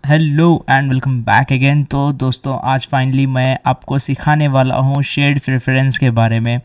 Hello and welcome back again. तो दोस्तों आज फाइनली मैं आपको सिखाने वाला हूँ शेयर्ड प्रेफरेंस के बारे में।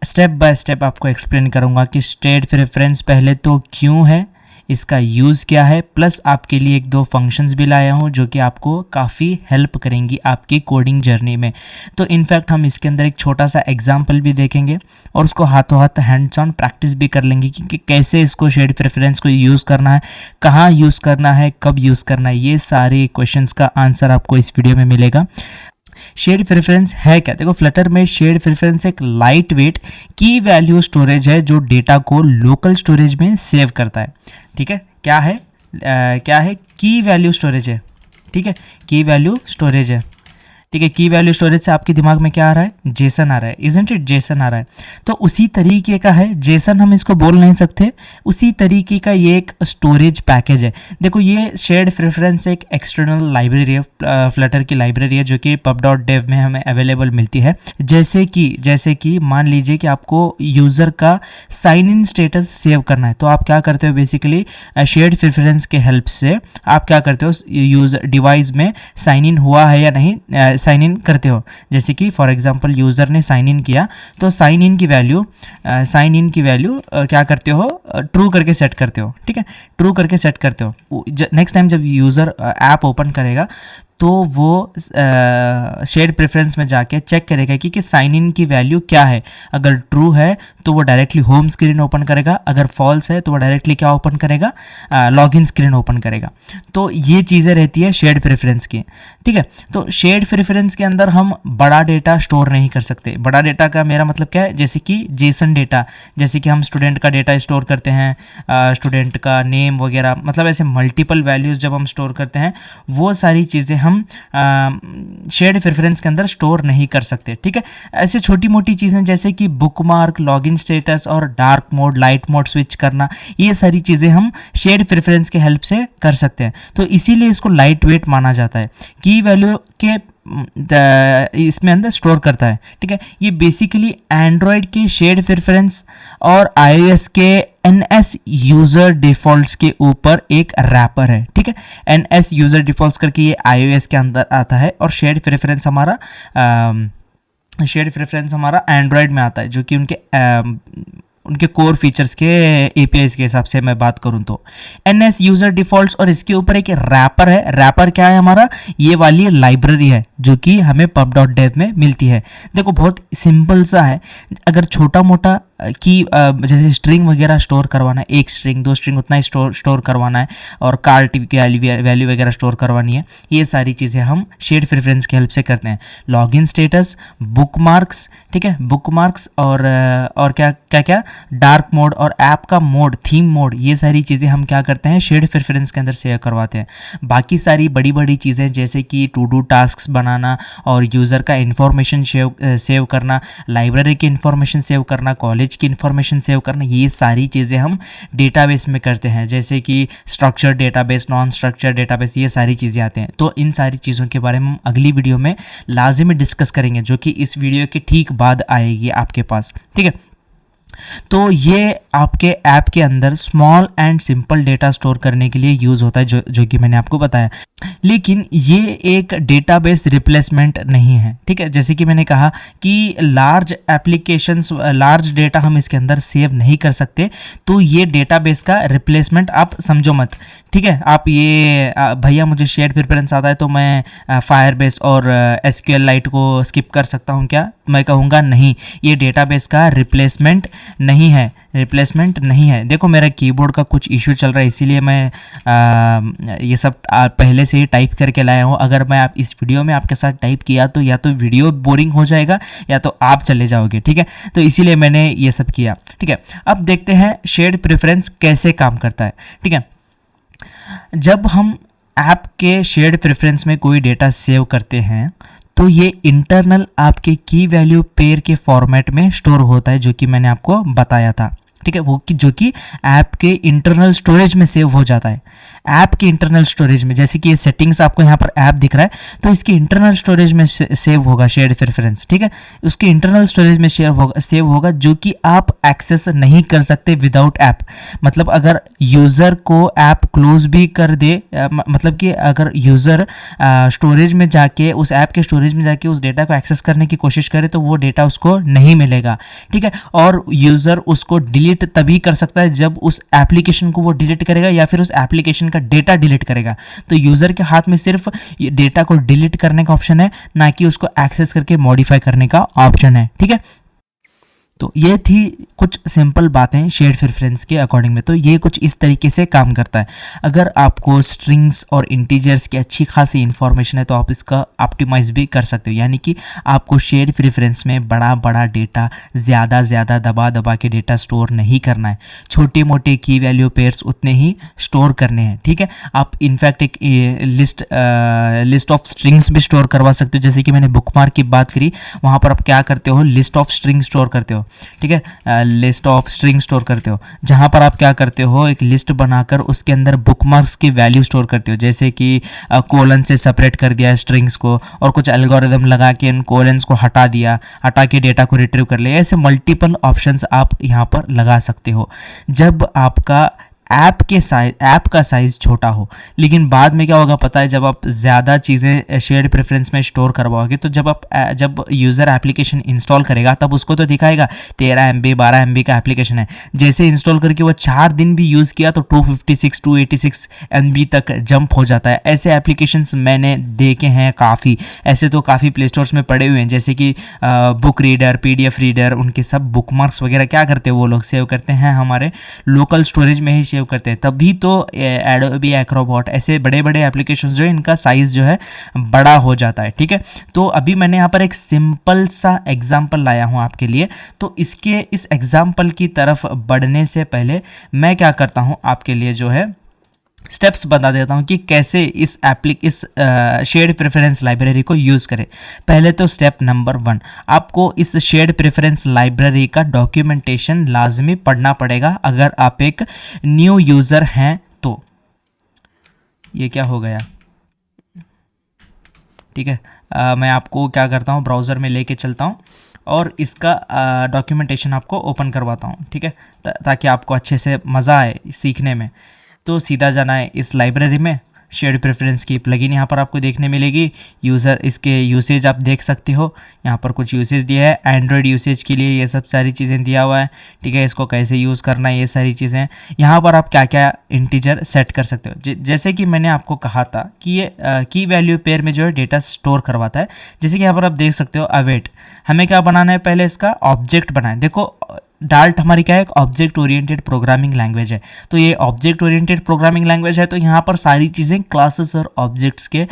स्टेप बाय स्टेप आपको एक्सप्लेन करूँगा कि शेयर्ड प्रेफरेंस पहले तो क्यों है, इसका यूज़ क्या है, प्लस आपके लिए एक दो फंक्शंस भी लाया हूँ जो कि आपको काफ़ी हेल्प करेंगी आपकी कोडिंग जर्नी में। तो इनफैक्ट हम इसके अंदर एक छोटा सा एग्जाम्पल भी देखेंगे और उसको हाथों हाथ हैंड्स ऑन प्रैक्टिस भी कर लेंगे कि कैसे इसको शेयर्ड प्रेफरेंस को यूज़ करना है, कहाँ यूज़ करना है, कब यूज़ करना है। ये सारे क्वेश्चंस का आंसर आपको इस वीडियो में मिलेगा। शेयर्ड प्रेफरेंस है क्या? देखो, फ्लटर में शेयर्ड प्रेफरेंस एक लाइट वेट की वैल्यू स्टोरेज है जो डेटा को लोकल स्टोरेज में सेव करता है। ठीक है, क्या है की वैल्यू स्टोरेज है। ठीक है, की वैल्यू स्टोरेज है। ठीक है, की वैल्यू स्टोरेज से आपके दिमाग में क्या आ रहा है? जेसन आ रहा है, इजंट इट? जेसन आ रहा है। तो उसी तरीके का है, जेसन हम इसको बोल नहीं सकते, उसी तरीके का ये एक स्टोरेज पैकेज है। देखो, ये शेयर्ड प्रेफरेंस एक एक्सटर्नल लाइब्रेरी है, फ्लटर की लाइब्रेरी है जो कि pub.dev में हमें अवेलेबल मिलती है। जैसे कि मान लीजिए कि आपको यूज़र का साइन इन स्टेटस सेव करना है, तो आप क्या करते हो? बेसिकली शेयर्ड प्रेफरेंस के हेल्प से आप क्या करते हो? यूज़र डिवाइस में साइन इन हुआ है या नहीं, साइन इन करते हो। जैसे कि फॉर एग्जांपल यूज़र ने साइन इन किया तो साइन इन की वैल्यू क्या करते हो? ट्रू करके सेट करते हो। ठीक है, ट्रू करके सेट करते हो। नेक्स्ट टाइम जब यूज़र ऐप ओपन करेगा तो वो शेयर्ड प्रेफरेंस में जाके चेक करेगा कि साइन इन की वैल्यू क्या है। अगर ट्रू है तो वो डायरेक्टली होम स्क्रीन ओपन करेगा, अगर फॉल्स है तो वो डायरेक्टली क्या ओपन करेगा? लॉगिन स्क्रीन ओपन करेगा। तो ये चीज़ें रहती है शेयर्ड प्रेफरेंस की। ठीक है, तो शेयर्ड प्रेफरेंस के अंदर हम बड़ा डेटा स्टोर नहीं कर सकते। बड़ा डेटा का मेरा मतलब क्या है? जैसे कि जेसन डेटा, जैसे कि हम स्टूडेंट का डेटा स्टोर करते हैं, स्टूडेंट का नेम वगैरह, मतलब ऐसे मल्टीपल वैल्यूज़ जब हम स्टोर करते हैं वो सारी चीज़ें हम शेयर्ड प्रेफरेंस के अंदर स्टोर नहीं कर सकते। ठीक है, ऐसे छोटी मोटी चीज़ें जैसे कि बुकमार्क, लॉगिन स्टेटस और dark mode, light mode switch करना, ये सारी चीज़ें हम शेयर्ड प्रेफरेंस के हेल्प से कर सकते हैं। तो इसीलिए इसको लाइट वेट माना जाता है, की वैल्यू के इसमें अंदर स्टोर करता है। ठीक है, ये बेसिकली एंड्रॉयड के शेयर्ड प्रेफरेंस और iOS के NS यूजर डिफॉल्ट्स के ऊपर एक रैपर है। ठीक है, NS यूजर डिफॉल्ट्स करके ये iOS के अंदर आता है और शेयर्ड प्रेफरेंस हमारा एंड्रॉयड में आता है, जो कि उनके कोर फीचर्स के APIs के हिसाब से मैं बात करूं तो NS यूजर डिफॉल्ट्स, और इसके ऊपर एक रैपर है। रैपर क्या है? हमारा ये वाली लाइब्रेरी है जो कि हमें pub.dev में मिलती है। देखो, बहुत सिंपल सा है। अगर छोटा मोटा की जैसे स्ट्रिंग वगैरह स्टोर करवाना है, एक स्ट्रिंग, दो स्ट्रिंग, उतना ही स्टोर करवाना है, और कार्ट की वैल्यू वगैरह स्टोर करवानी है, ये सारी चीज़ें हम शेयर्ड प्रेफरेंस की हेल्प से करते हैं। लॉगिन स्टेटस, बुकमार्क्स, ठीक है, बुकमार्क्स और क्या डार्क मोड और ऐप का मोड, थीम मोड, ये सारी चीज़ें हम क्या करते हैं? शेयर्ड प्रेफरेंस के अंदर सेव करवाते हैं। बाकी सारी बड़ी बड़ी चीज़ें जैसे कि टू डू टास्क बनाना और यूज़र का इन्फॉर्मेशन सेव करना, लाइब्रेरी की इन्फॉर्मेशन सेव करना, कॉलेज की इन्फॉर्मेशन सेव करना, ये सारी चीज़ें हम डेटाबेस में करते हैं। जैसे कि structure database, non structure database, ये सारी चीज़ें आते हैं। तो इन सारी चीज़ों के बारे में हम अगली वीडियो में लाजिमी डिस्कस करेंगे, जो कि इस वीडियो के ठीक बाद आएगी आपके पास। ठीक है, तो ये आपके ऐप के अंदर small and simple data store करने के लिए यूज़ होता है, जो कि मैंने आपको बताया। लेकिन ये एक डेटाबेस रिप्लेसमेंट नहीं है। ठीक है, जैसे कि मैंने कहा कि लार्ज एप्लीकेशंस, लार्ज डेटा हम इसके अंदर सेव नहीं कर सकते, तो ये डेटाबेस का रिप्लेसमेंट आप समझो मत। ठीक है, आप ये भैया मुझे शेयर्ड प्रेफरेंस आता है तो मैं फायरबेस और SQLite को स्किप कर सकता हूँ क्या? मैं कहूँगा नहीं, ये डेटाबेस का रिप्लेसमेंट नहीं है। देखो, मेरा कीबोर्ड का कुछ इशू चल रहा है, इसीलिए मैं ये सब पहले से ही टाइप करके लाया हूँ। अगर मैं आप इस वीडियो में आपके साथ टाइप किया तो या तो वीडियो बोरिंग हो जाएगा या तो आप चले जाओगे। ठीक है, तो इसीलिए मैंने ये सब किया। ठीक है, अब देखते हैं शेयर्ड प्रेफरेंस कैसे काम करता है। ठीक है, जब हम ऐप के शेयर्ड प्रेफरेंस में कोई डेटा सेव करते हैं तो ये इंटरनल आपके की वैल्यू पेयर के फॉर्मेट में स्टोर होता है, जो कि मैंने आपको बताया था। ठीक है, वो कि जो कि ऐप के इंटरनल स्टोरेज में सेव हो जाता है। ऐप के इंटरनल स्टोरेज में, जैसे कि ये सेटिंग्स आपको यहाँ पर ऐप दिख रहा है तो इसकी इंटरनल स्टोरेज में सेव होगा शेयर्ड प्रेफरेंस, ठीक है। उसके इंटरनल स्टोरेज में सेव होगा जो कि आप एक्सेस नहीं कर सकते विदाउट ऐप। मतलब अगर यूज़र को ऐप क्लोज भी कर दे, मतलब कि अगर यूज़र स्टोरेज में जाके, उस ऐप के स्टोरेज में जाके उस डेटा को एक्सेस करने की कोशिश करे तो वो डेटा उसको नहीं मिलेगा, ठीक है। और यूज़र उसको डिलीट तभी कर सकता है जब उस एप्लीकेशन को वो डिलीट करेगा या फिर उस एप्लीकेशन का डेटा डिलीट करेगा। तो यूज़र के हाथ में सिर्फ डेटा को डिलीट करने का ऑप्शन है, ना कि उसको एक्सेस करके मॉडिफाई करने का ऑप्शन है, ठीक है। तो ये थी कुछ सिंपल बातें शेयर्ड प्रेफरेंस के अकॉर्डिंग में। तो ये कुछ इस तरीके से काम करता है। अगर आपको स्ट्रिंग्स और इंटीजर्स की अच्छी खासी इंफॉर्मेशन है तो आप इसका ऑप्टिमाइज भी कर सकते हो, यानी कि आपको शेयर्ड प्रेफरेंस में बड़ा बड़ा डेटा, ज़्यादा दबा के डेटा स्टोर नहीं करना है। छोटे मोटे की वैल्यू पेयर्स उतने ही स्टोर करने हैं, ठीक है। आप इनफैक्ट एक लिस्ट ऑफ स्ट्रिंग्स भी स्टोर करवा सकते हो। जैसे कि मैंने बुकमार्क की बात करी, वहाँ पर आप क्या करते हो, लिस्ट ऑफ स्ट्रिंग स्टोर करते हो, ठीक है। लिस्ट ऑफ स्ट्रिंग स्टोर करते हो, जहां पर आप क्या करते हो, एक लिस्ट बनाकर उसके अंदर बुकमार्क्स की वैल्यू स्टोर करते हो। जैसे कि कोलन से सेपरेट कर दिया स्ट्रिंग्स को और कुछ एल्गोरिदम लगा के इन कोलन्स को हटा दिया, हटा के डेटा को रिट्रीव कर लिया। ऐसे मल्टीपल ऑप्शंस आप यहां पर लगा सकते हो जब आपका ऐप का साइज़ छोटा हो। लेकिन बाद में क्या होगा पता है, जब आप ज़्यादा चीज़ें शेयर्ड प्रेफरेंस में स्टोर करवाओगे तो जब यूज़र एप्लीकेशन इंस्टॉल करेगा तब उसको तो दिखाएगा 13 MB 12 MB का एप्लीकेशन है। जैसे इंस्टॉल करके वो 4 दिन भी यूज़ किया तो 256 MB तक जंप हो जाता है। ऐसे एप्लीकेशंस मैंने देखे हैं काफ़ी, ऐसे तो काफ़ी प्ले स्टोर्स में पड़े हुए हैं। जैसे कि बुक रीडर, PDF रीडर, उनके सब बुकमार्क्स वगैरह क्या करते हैं वो लोग, सेव करते हैं हमारे लोकल स्टोरेज में ही सेव करते हैं। तभी तो एडोबी एक्रोबॉट, ऐसे बड़े बड़े एप्लीकेशंस जो है इनका साइज जो है बड़ा हो जाता है, ठीक है। तो अभी मैंने यहाँ पर एक सिंपल सा एग्जांपल लाया हूँ आपके लिए। तो इस एग्जांपल की तरफ बढ़ने से पहले मैं क्या करता हूँ, आपके लिए जो है स्टेप्स बता देता हूं कि कैसे इस शेयर्ड प्रेफरेंस लाइब्रेरी को यूज़ करें। पहले तो स्टेप नंबर 1, आपको इस शेयर्ड प्रेफरेंस लाइब्रेरी का डॉक्यूमेंटेशन लाजमी पढ़ना पड़ेगा अगर आप एक न्यू यूज़र हैं तो। ये क्या हो गया, ठीक है। मैं आपको क्या करता हूँ, ब्राउज़र में लेके चलता हूँ और इसका डॉक्यूमेंटेशन आपको ओपन करवाता हूँ, ठीक है, ताकि आपको अच्छे से मज़ा आए सीखने में। तो सीधा जाना है इस लाइब्रेरी में। शेयर्ड प्रेफरेंस की प्लगइन यहाँ पर आपको देखने मिलेगी। इसके यूसेज आप देख सकते हो, यहाँ पर कुछ यूसेज दिया है। एंड्रॉयड यूसेज के लिए ये सब सारी चीज़ें दिया हुआ है, ठीक है। इसको कैसे यूज़ करना है ये सारी चीज़ें। यहाँ पर आप क्या क्या इंटीजर सेट कर सकते हो। जैसे कि मैंने आपको कहा था कि ये की वैल्यू पेयर में जो है डेटा स्टोर करवाता है। जैसे कि यहाँ पर आप देख सकते हो अवेट, हमें क्या बनाना है, पहले इसका ऑब्जेक्ट बनाए। देखो डार्ट हमारी क्या है, एक ऑब्जेक्ट ओरिएंटेड प्रोग्रामिंग लैंग्वेज है। तो ये ऑब्जेक्ट ओरिएंटेड प्रोग्रामिंग लैंग्वेज है तो यहाँ पर सारी चीज़ें क्लासेस और ऑब्जेक्ट्स के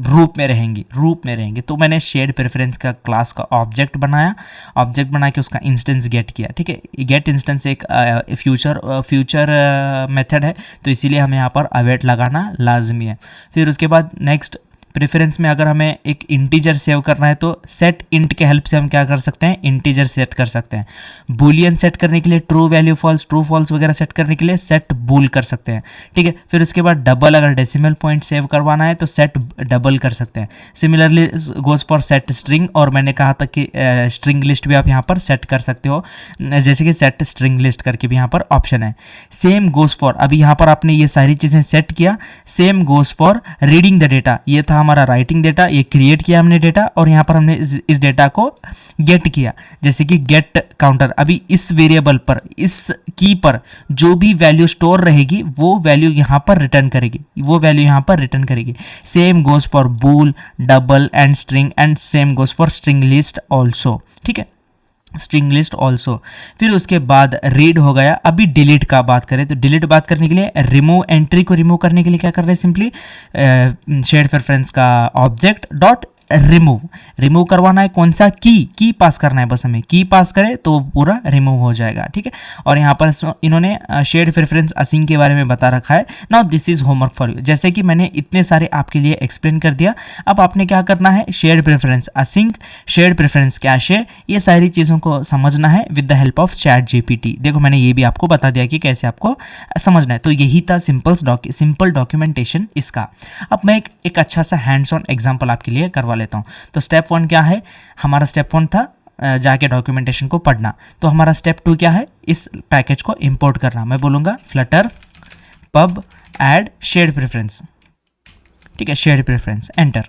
रूप में रहेंगी। तो मैंने शेयर्ड प्रेफरेंस का क्लास का ऑब्जेक्ट बना के उसका इंस्टेंस गेट किया, ठीक है। गेट इंस्टेंस एक फ्यूचर मेथड है, तो इसीलिए हमें यहाँ पर अवेट लगाना लाजमी है। फिर उसके बाद नेक्स्ट प्रेफरेंस में अगर हमें एक इंटीजर सेव करना है तो सेट इंट के हेल्प से हम क्या कर सकते हैं, इंटीजर सेट कर सकते हैं। बूलियन सेट करने के लिए true value false, true false वगैरह सेट करने के लिए सेट बूल कर सकते हैं, ठीक है। फिर उसके बाद डबल, अगर डेसिमल पॉइंट सेव करवाना है तो सेट डबल कर सकते हैं। Similarly goes for set string, और मैंने कहा था कि स्ट्रिंग लिस्ट भी आप यहाँ पर सेट कर सकते हो, जैसे कि सेट स्ट्रिंग लिस्ट करके भी यहाँ पर ऑप्शन है। सेम गोज फॉर, अभी यहाँ पर आपने ये सारी चीज़ें सेट किया। Same goes for reading the data, ये था हमारा राइटिंग डेटा, ये क्रिएट किया हमने डेटा और यहाँ पर हमने इस डेटा को गेट किया। जैसे कि गेट काउंटर, अभी इस वेरिएबल पर, इस की पर जो भी वैल्यू स्टोर रहेगी वो वैल्यू यहाँ पर रिटर्न करेगी, same goes for bool, double and string, and same goes for string list also, ठीक है, स्ट्रिंग लिस्ट ऑल्सो। फिर उसके बाद रीड हो गया। अभी डिलीट का बात करें तो डिलीट बात करने के लिए, रिमूव एंट्री को रिमूव करने के लिए क्या कर रहे हैं, सिंपली शेयर्ड प्रेफरेंस का ऑब्जेक्ट डॉट रिमूव करवाना है, कौन सा की पास करना है, बस हमें की पास करे तो पूरा रिमूव हो जाएगा, ठीक है। और यहाँ पर इन्होंने शेयर्ड प्रेफरेंस असिंक के बारे में बता रखा है। Now this is homework for you, जैसे कि मैंने इतने सारे आपके लिए एक्सप्लेन कर दिया। अब आपने क्या करना है, shared preference async, shared preference cache, ये सारी चीज़ों को समझना है with the help of ChatGPT। देखो मैंने ये भी आपको बता दिया कि कैसे आपको समझना है। तो यही था सिंपल डॉक्यूमेंटेशन इसका। अब मैं एक अच्छा सा हैंड्स ऑन एग्जाम्पल आपके लिए करवा लेता हूँ। तो स्टेप 1 क्या है, हमारा स्टेप 1 था जाके डॉक्यूमेंटेशन को पढ़ना। तो हमारा स्टेप 2 क्या है, इस पैकेज को इंपोर्ट करना। मैं बोलूँगा Flutter pub add shared preference, ठीक है, शेयर्ड प्रेफरेंस, एंटर।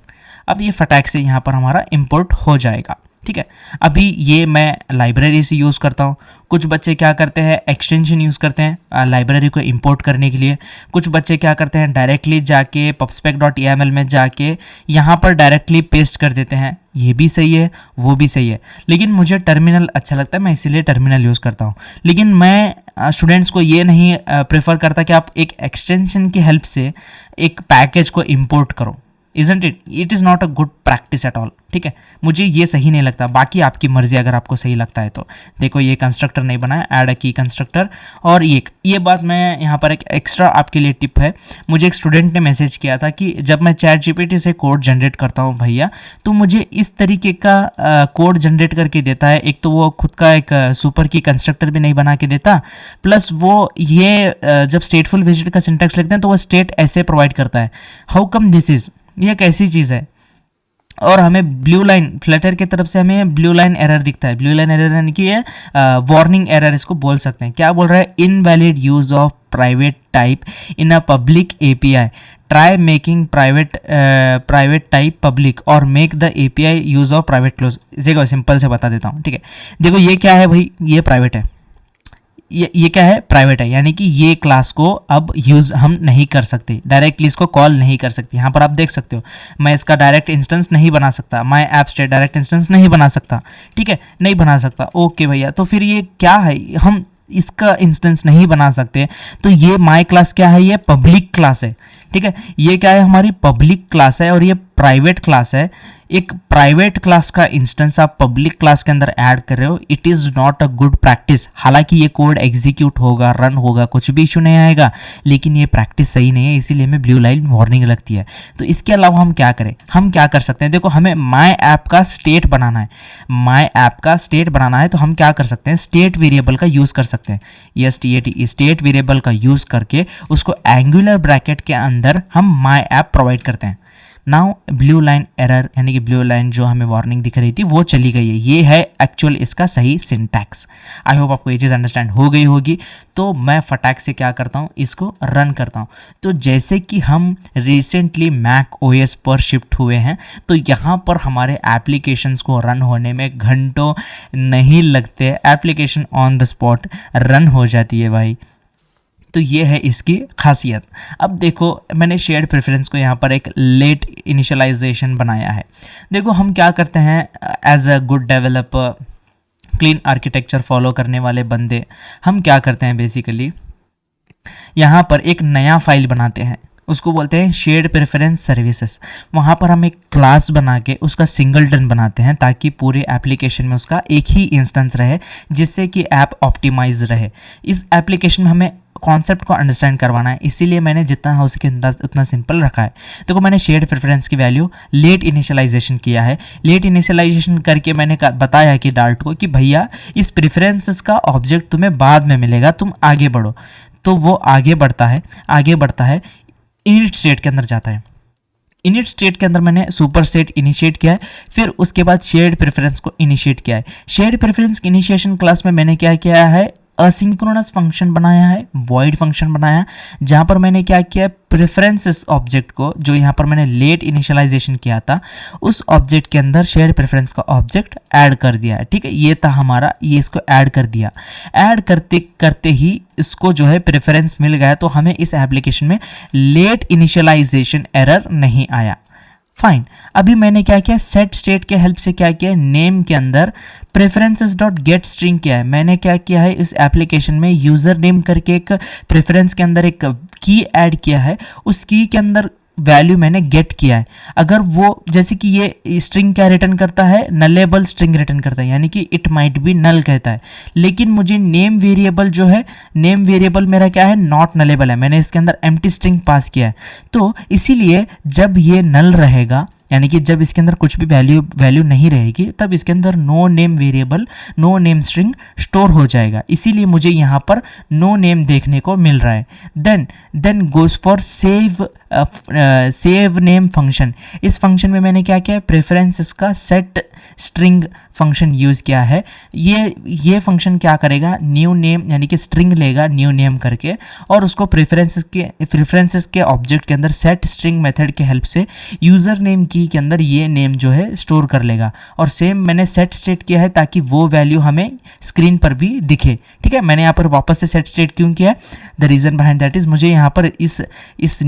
अब ये फटाक से यहाँ पर हमारा इंपोर्ट हो जाएगा, ठीक है। अभी ये मैं लाइब्रेरी से यूज़ करता हूँ। कुछ बच्चे क्या करते हैं, एक्सटेंशन यूज़ करते हैं लाइब्रेरी को इंपोर्ट करने के लिए। कुछ बच्चे क्या करते हैं, डायरेक्टली जाके pubspec.yaml में जाके यहाँ पर डायरेक्टली पेस्ट कर देते हैं। ये भी सही है, वो भी सही है, लेकिन मुझे टर्मिनल अच्छा लगता है, मैं इसीलिए टर्मिनल यूज़ करता हूँ। लेकिन मैं स्टूडेंट्स को ये नहीं प्रेफर करता कि आप एक एक्सटेंशन की हेल्प से एक पैकेज को इंपोर्ट करो। Isn't it? It is not a good practice at all, ठीक है। मुझे ये सही नहीं लगता, बाकी आपकी मर्जी, अगर आपको सही लगता है तो। देखो ये कंस्ट्रक्टर नहीं बनाया, ऐड अ की कंस्ट्रक्टर। और ये बात मैं यहाँ पर एक एक्स्ट्रा आपके लिए टिप है। मुझे एक स्टूडेंट ने मैसेज किया था कि जब मैं ChatGPT से कोड जनरेट करता हूँ भैया, तो मुझे इस तरीके का कोड जनरेट करके देता है। एक तो वो खुद का एक सुपर की कंस्ट्रक्टर भी नहीं बना के देता, प्लस वो ये जब स्टेटफुल विजिट का सिंटैक्स लिखते हैं तो वो स्टेट ऐसे प्रोवाइड करता है। हाउ कम दिस इज, ये कैसी चीज़ है। और हमें ब्लू लाइन, फ्लटर की तरफ से हमें ब्लू लाइन एरर दिखता है। ब्लू लाइन एरर यानी कि ये वार्निंग एरर इसको बोल सकते हैं। क्या बोल रहा है, invalid use of private type in a public API, try making private type public और make the API use of private close. देखो सिंपल से बता देता हूँ, ठीक है। देखो ये क्या है भाई, ये प्राइवेट है, ये क्या है, प्राइवेट है, यानी कि ये क्लास को अब यूज़ हम नहीं कर सकते, डायरेक्टली इसको कॉल नहीं कर सकते। यहाँ पर आप देख सकते हो, मैं इसका डायरेक्ट इंस्टेंस नहीं बना सकता, my app state direct instance नहीं बना सकता, ठीक है, नहीं बना सकता। ओके भैया, तो फिर ये क्या है, हम इसका इंस्टेंस नहीं बना सकते। तो ये माई क्लास क्या है, ये पब्लिक क्लास है, ठीक है। ये क्या है, हमारी पब्लिक क्लास है और ये प्राइवेट क्लास है। एक प्राइवेट क्लास का इंस्टेंस आप पब्लिक क्लास के अंदर ऐड कर रहे हो, it is not a good practice. हालांकि ये कोड एग्जीक्यूट होगा, रन होगा, कुछ भी इशू नहीं आएगा, लेकिन ये प्रैक्टिस सही नहीं है, इसीलिए हमें ब्लू लाइन वार्निंग लगती है। तो इसके अलावा हम क्या करें, हम क्या कर सकते हैं, देखो हमें माई ऐप का स्टेट बनाना है, माई ऐप का स्टेट बनाना है, तो हम क्या कर सकते हैं, स्टेट वेरिएबल का यूज़ कर सकते हैं। ये स्टेट वेरिएबल का यूज़ करके उसको एंगुलर ब्रैकेट के अंदर हम माई ऐप प्रोवाइड करते हैं। नाउ ब्लू लाइन एरर यानी कि ब्लू लाइन जो हमें वार्निंग दिख रही थी वो चली गई है। ये है एक्चुअल इसका सही सिंटैक्स। आई होप आपको ये चीज़ अंडरस्टैंड हो गई होगी। तो मैं फटाक से क्या करता हूँ, इसको रन करता हूँ। तो जैसे कि हम रिसेंटली मैक OS पर शिफ्ट हुए हैं, तो यहाँ पर हमारे एप्लीकेशंस को रन होने में घंटों नहीं लगते, application on the spot run हो जाती है भाई। तो ये है इसकी खासियत। अब देखो मैंने शेयर्ड प्रेफरेंस को यहाँ पर एक लेट इनिशियलाइजेशन बनाया है। देखो हम क्या करते हैं, as a good developer, clean architecture follow करने वाले बंदे, हम क्या करते हैं बेसिकली, यहाँ पर एक नया फाइल बनाते हैं, उसको बोलते हैं शेयर्ड प्रेफरेंस सर्विसेज। वहाँ पर हम एक क्लास बना के उसका सिंगलटन बनाते हैं ताकि पूरे एप्लीकेशन में उसका एक ही इंस्टेंस रहे, जिससे कि ऐप ऑप्टिमाइज रहे। इस एप्लीकेशन में हमें कॉन्सेप्ट को अंडरस्टैंड करवाना है, इसीलिए मैंने जितना हो सके उतना सिंपल रखा है। देखो मैंने शेयर्ड प्रेफरेंस की वैल्यू लेट इनिशियलाइजेशन किया है। लेट इनिशियलाइजेशन करके मैंने बताया कि डाल्ट को कि भैया इस प्रेफरेंसेस का ऑब्जेक्ट तुम्हें बाद में मिलेगा, तुम आगे बढ़ो। तो वो आगे बढ़ता है, इनिट स्टेट के अंदर जाता है। इनिट स्टेट के अंदर मैंने सुपर स्टेट इनिशिएट किया है, फिर उसके बाद शेयर्ड प्रेफरेंस को इनिशिएट किया है। शेयर्ड प्रेफरेंस की इनिशिएशन क्लास में मैंने क्या किया है, असिंक्रोनस फंक्शन बनाया है, वॉइड फंक्शन बनाया, जहां पर मैंने क्या किया, प्रेफरेंसेस ऑब्जेक्ट को, जो यहां पर मैंने लेट इनिशियलाइजेशन किया था, उस ऑब्जेक्ट के अंदर शेयर्ड प्रेफरेंस का ऑब्जेक्ट ऐड कर दिया है। ठीक है, ये था हमारा, ये इसको ऐड कर दिया। ऐड करते करते ही इसको जो है प्रेफरेंस मिल गया, तो हमें इस एप्लीकेशन में लेट इनिशियलाइजेशन एरर नहीं आया। फाइन। अभी मैंने क्या किया, सेट स्टेट के हेल्प से क्या किया, नेम के अंदर प्रेफरेंसेस डॉट गेट स्ट्रिंग किया है। मैंने क्या किया है, इस एप्लीकेशन में यूजर नेम करके एक प्रेफरेंस के अंदर एक की ऐड किया है। उस की के अंदर वैल्यू मैंने गेट किया है, अगर वो जैसे कि ये स्ट्रिंग क्या रिटर्न करता है, नलेबल स्ट्रिंग रिटर्न करता है, यानी कि इट माइट बी नल कहता है, लेकिन मुझे नेम वेरिएबल जो है, नेम वेरिएबल मेरा क्या है, नॉट नलेबल है, मैंने इसके अंदर एम्प्टी स्ट्रिंग पास किया है। तो इसीलिए जब ये नल रहेगा, यानी कि जब इसके अंदर कुछ भी वैल्यू नहीं रहेगी, तब इसके अंदर no name variable, no name string store हो जाएगा, इसीलिए मुझे यहाँ पर नो नेम देखने को मिल रहा है। Then goes for save name function. इस फंक्शन में मैंने क्या किया है, प्रेफरेंसेस का सेट स्ट्रिंग फंक्शन यूज़ किया है। ये फंक्शन क्या करेगा, न्यू नेम यानी कि स्ट्रिंग लेगा न्यू नेम करके, और उसको प्रेफरेंसेस के ऑब्जेक्ट के अंदर सेट स्ट्रिंग मेथड के हेल्प से यूज़र नेम की के अंदर ये नेम जो है स्टोर कर लेगा। और सेम मैंने सेट स्टेट किया है ताकि वो वैल्यू हमें स्क्रीन पर भी दिखे। ठीक है, मैंने यहाँ पर वापस से सेट स्टेट क्यों किया है, the reason behind that is मुझे यहाँ पर इस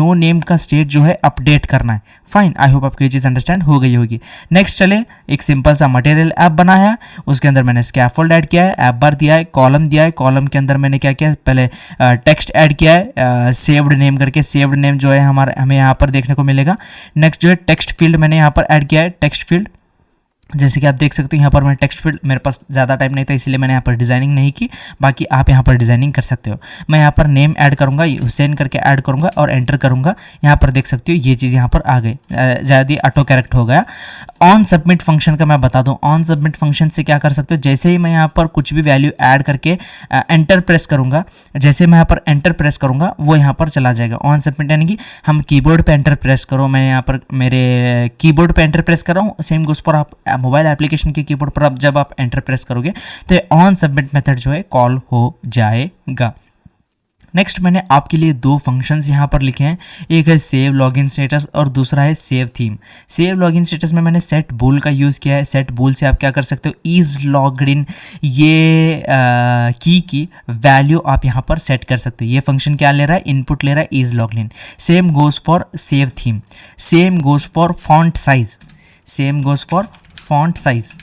नो नेम का स्टेट जो है अपडेट करना है। फाइन, आई होप आपको ये चीज़ अंडरस्टैंड हो गई होगी। नेक्स्ट चले, एक सिंपल सा मटेरियल ऐप बनाया, उसके अंदर मैंने स्कैफोल्ड ऐड किया है, ऐप बार दिया है, कॉलम दिया है, कॉलम के अंदर मैंने क्या किया, पहले टेक्स्ट ऐड किया है सेव्ड नेम करके, सेव्ड नेम जो है हमें यहाँ पर देखने को मिलेगा। नेक्स्ट जो है टेक्स्ट फील्ड मैंने यहाँ पर ऐड किया है, टेक्स्ट फील्ड, जैसे कि आप देख सकते हो यहाँ पर मैं टेक्स्ट फील्ड, मेरे पास ज़्यादा टाइम नहीं था इसलिए मैंने यहाँ पर डिज़ाइनिंग नहीं की, बाकी आप यहाँ पर डिज़ाइनिंग कर सकते हो। मैं यहाँ पर नेम ऐड करूँगा, हुसैन करके ऐड करूँगा और एंटर करूँगा, यहाँ पर देख सकते हो ये चीज़ यहाँ पर आ गई, ज़्यादा ऑटो करेक्ट हो गया। ऑन सबमिट फंक्शन का मैं बता दूँ, ऑन सबमिट फंक्शन से क्या कर सकते हो, जैसे ही मैं यहाँ पर कुछ भी वैल्यू ऐड करके एंटर प्रेस करूँगा, जैसे मैं यहाँ पर एंटर प्रेस करूँगा वो यहाँ पर चला जाएगा। ऑन सबमिट यानी कि हम कीबोर्ड पे एंटर प्रेस करो, मैं यहाँ पर मेरे कीबोर्ड पे एंटर प्रेस कर रहा हूँ, सेम गोस पर आप मोबाइल एप्लीकेशन के कीबोर्ड पर जब आप एंटर प्रेस करोगे तो ऑन सबमिट मेथड जो है कॉल हो जाएगा। नेक्स्ट मैंने आपके लिए दो फंक्शंस यहाँ पर लिखे हैं, एक है सेव लॉगिन स्टेटस और दूसरा है save theme. Save login status में मैंने सेट बूल का यूज़ किया है। सेट बूल से आप क्या कर सकते हो, इज़ लॉग्ड इन, ये की वैल्यू आप यहाँ पर सेट कर सकते हो। ये फंक्शन क्या ले रहा है, इनपुट ले रहा है is logged in. Same goes for save theme, same goes for font size, same goes for font size.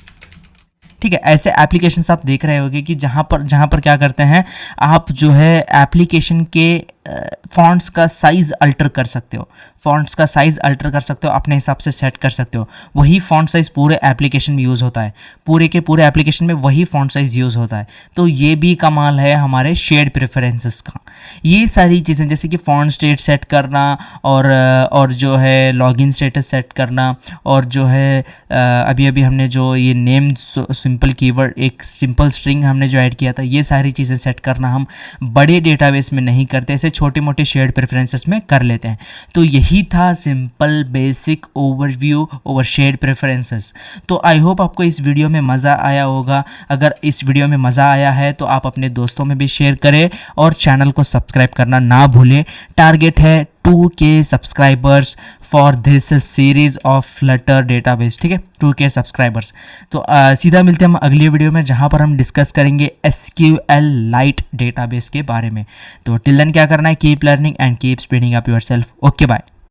ठीक है, ऐसे एप्लीकेशंस आप देख रहे होंगे कि जहाँ पर क्या करते हैं, आप जो है एप्लीकेशन के फॉन्ट्स का साइज़ अल्टर कर सकते हो, फॉन्ट्स का साइज़ अल्टर कर सकते हो, अपने हिसाब से सेट कर सकते हो। वही फॉन्ट साइज़ पूरे एप्लीकेशन में यूज़ होता है, पूरे के पूरे एप्लीकेशन में वही फॉन्ट साइज़ यूज़ होता है। तो ये भी कमाल है हमारे शेड प्रेफरेंसेस का। ये सारी चीज़ें जैसे कि फॉन्ट स्टेट सेट करना और जो है लॉगिन स्टेटस सेट करना, और जो है अभी हमने जो ये नेम सिंपल कीवर्ड, एक सिंपल स्ट्रिंग हमने जो ऐड किया था, ये सारी चीज़ें सेट करना हम बड़े डेटाबेस में नहीं करते, ऐसे छोटे मोटे शेयर्ड प्रेफरेंसेस में कर लेते हैं। तो यही था simple basic overview over shared preferences. तो आई होप आपको इस वीडियो में मज़ा आया होगा। अगर इस वीडियो में मज़ा आया है तो आप अपने दोस्तों में भी शेयर करें और चैनल को सब्सक्राइब करना ना भूलें। टारगेट है 2K subscribers for this series of Flutter database. ठीक है, 2K सब्सक्राइबर्स। तो सीधा मिलते हैं हम अगली वीडियो में जहां पर हम डिस्कस करेंगे SQLite डेटाबेस के बारे में। तो टिल देन क्या करना है, keep learning and keep speeding up yourself. Okay bye.